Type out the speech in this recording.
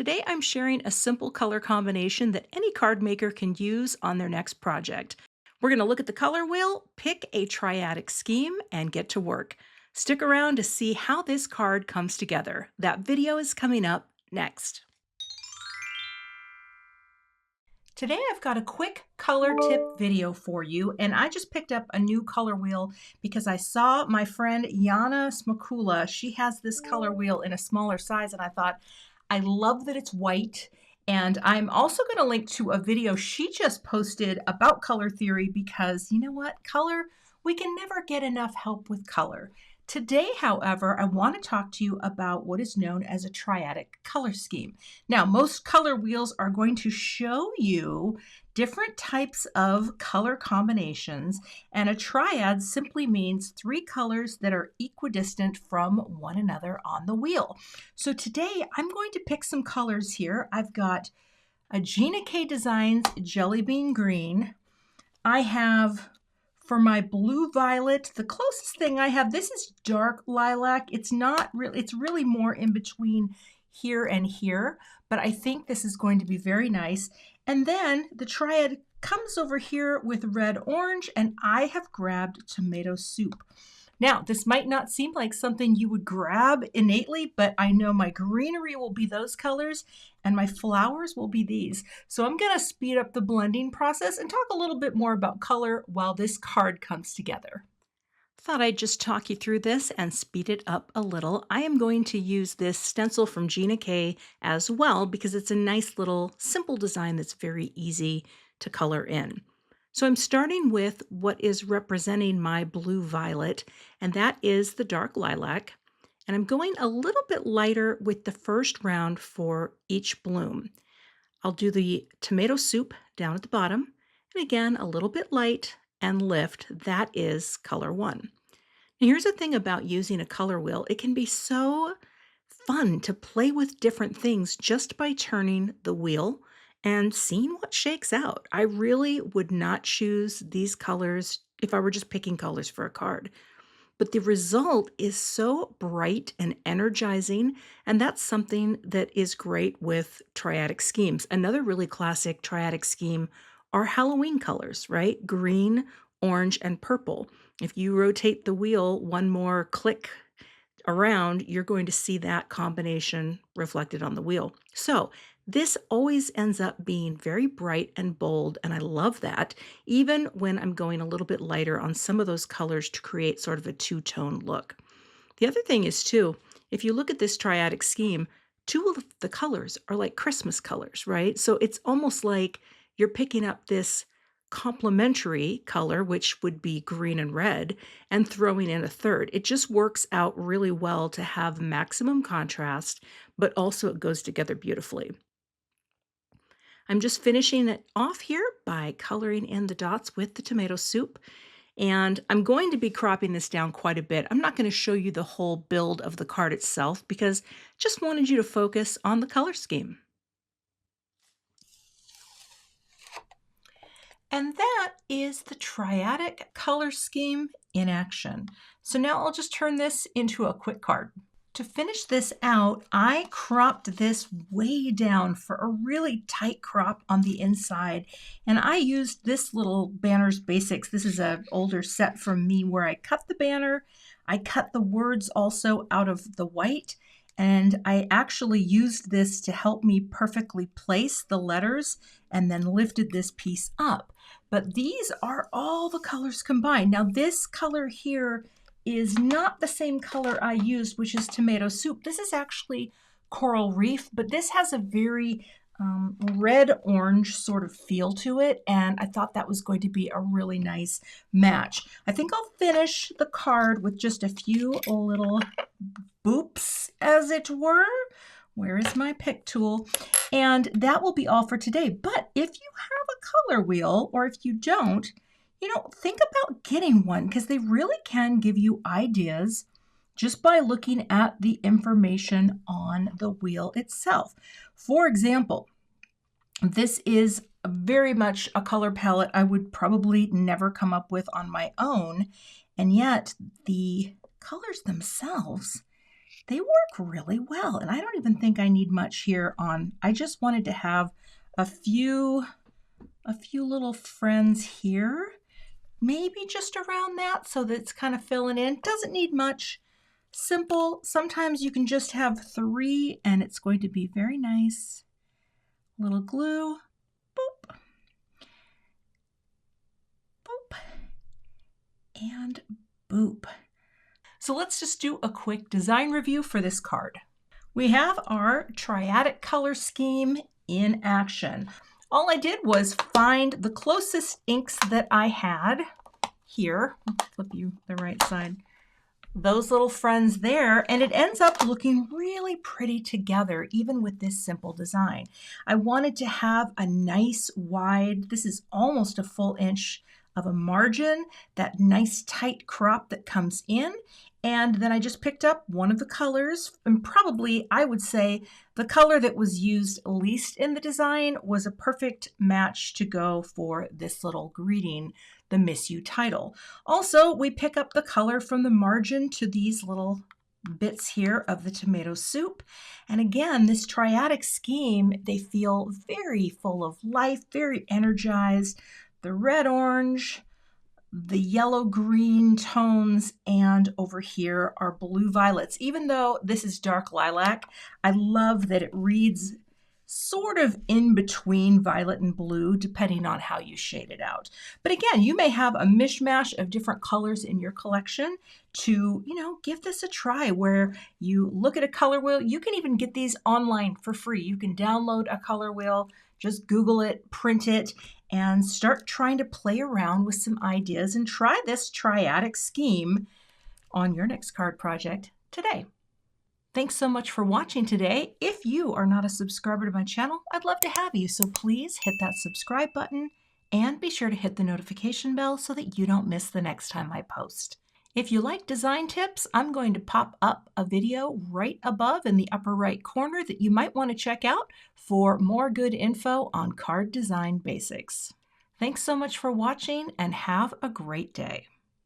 Today I'm sharing a simple color combination that any card maker can use on their next project. We're going to look at the color wheel, pick a triadic scheme, and get to work. Stick around to see how this card comes together. That video is coming up next. Today I've got a quick color tip video for you, and I just picked up a new color wheel because I saw my friend Yana Smakula. She has this color wheel in a smaller size, and I thought, I love that it's white. And I'm also going to link to a video she just posted about color theory because you know what? Color, we can never get enough help with color. Today, however, I want to talk to you about what is known as a triadic color scheme. Now, most color wheels are going to show you different types of color combinations, and a triad simply means three colors that are equidistant from one another on the wheel. So today, I'm going to pick some colors here. I've got a Gina K Designs Jelly Bean Green. I have, for my blue violet, the closest thing I have, this is dark lilac. It's not really, it's really more in between here and here, but I think this is going to be very nice. And then the triad comes over here with red orange, and I have grabbed tomato soup. Now, this might not seem like something you would grab innately, but I know my greenery will be those colors and my flowers will be these. So I'm going to speed up the blending process and talk a little bit more about color while this card comes together. Thought I'd just talk you through this and speed it up a little. I am going to use this stencil from Gina K as well because it's a nice little simple design that's very easy to color in. So I'm starting with what is representing my blue violet, and that is the dark lilac. And I'm going a little bit lighter with the first round for each bloom. I'll do the tomato soup down at the bottom, and again, a little bit light and lift. That is color one. Now here's the thing about using a color wheel. It can be so fun to play with different things just by turning the wheel and seeing what shakes out. I really would not choose these colors if I were just picking colors for a card. But the result is so bright and energizing, and that's something that is great with triadic schemes. Another really classic triadic scheme are Halloween colors, right? Green, orange, and purple. If you rotate the wheel one more click around, you're going to see that combination reflected on the wheel. So this always ends up being very bright and bold, and I love that, even when I'm going a little bit lighter on some of those colors to create sort of a two-tone look. The other thing is, too, if you look at this triadic scheme, two of the colors are like Christmas colors, right? So it's almost like you're picking up this complementary color, which would be green and red, and throwing in a third. It just works out really well to have maximum contrast, but also it goes together beautifully. I'm just finishing it off here by coloring in the dots with the tomato soup. And I'm going to be cropping this down quite a bit. I'm not going to show you the whole build of the card itself because just wanted you to focus on the color scheme. And that is the triadic color scheme in action. So now I'll just turn this into a quick card. To finish this out, I cropped this way down for a really tight crop on the inside. And I used this little Banners Basics. This is an older set from me where I cut the banner. I cut the words also out of the white. And I actually used this to help me perfectly place the letters and then lifted this piece up. But these are all the colors combined. Now this color here is not the same color I used, which is tomato soup. This is actually coral reef, but this has a very red-orange sort of feel to it, and I thought that was going to be a really nice match. I think I'll finish the card with just a few little boops, as it were. Where is my pick tool? And that will be all for today. But if you have a color wheel, or if you don't, think about getting one because they really can give you ideas just by looking at the information on the wheel itself. For example, this is very much a color palette I would probably never come up with on my own, and yet the colors themselves they work really well. And I don't even think I need much here on, I just wanted to have a few little friends here, maybe just around that so that it's kind of filling in. Doesn't need much. Simple. Sometimes you can just have 3 and it's going to be very nice. Little glue. Boop. Boop. And boop. So let's just do a quick design review for this card. We have our Triadic color scheme in action. All I did was find the closest inks that I had here. I'll flip you the right side. Those little friends there, and it ends up looking really pretty together, even with this simple design. I wanted to have a nice wide, this is almost a full inch of a margin, that nice tight crop that comes in. And then I just picked up one of the colors, and probably I would say the color that was used least in the design was a perfect match to go for this little greeting, the Miss You title. Also, we pick up the color from the margin to these little bits here of the tomato soup. And again, this triadic scheme, they feel very full of life, very energized. The red-orange, the yellow-green tones, and over here are blue-violets. Even though this is dark lilac, I love that it reads sort of in between violet and blue, depending on how you shade it out. But again, you may have a mishmash of different colors in your collection to, give this a try, where you look at a color wheel. You can even get these online for free. You can download a color wheel, just Google it, print it, and start trying to play around with some ideas and try this triadic scheme on your next card project today. Thanks so much for watching today. If you are not a subscriber to my channel, I'd love to have you, so please hit that subscribe button and be sure to hit the notification bell so that you don't miss the next time I post. If you like design tips, I'm going to pop up a video right above in the upper right corner that you might want to check out for more good info on card design basics. Thanks so much for watching and have a great day.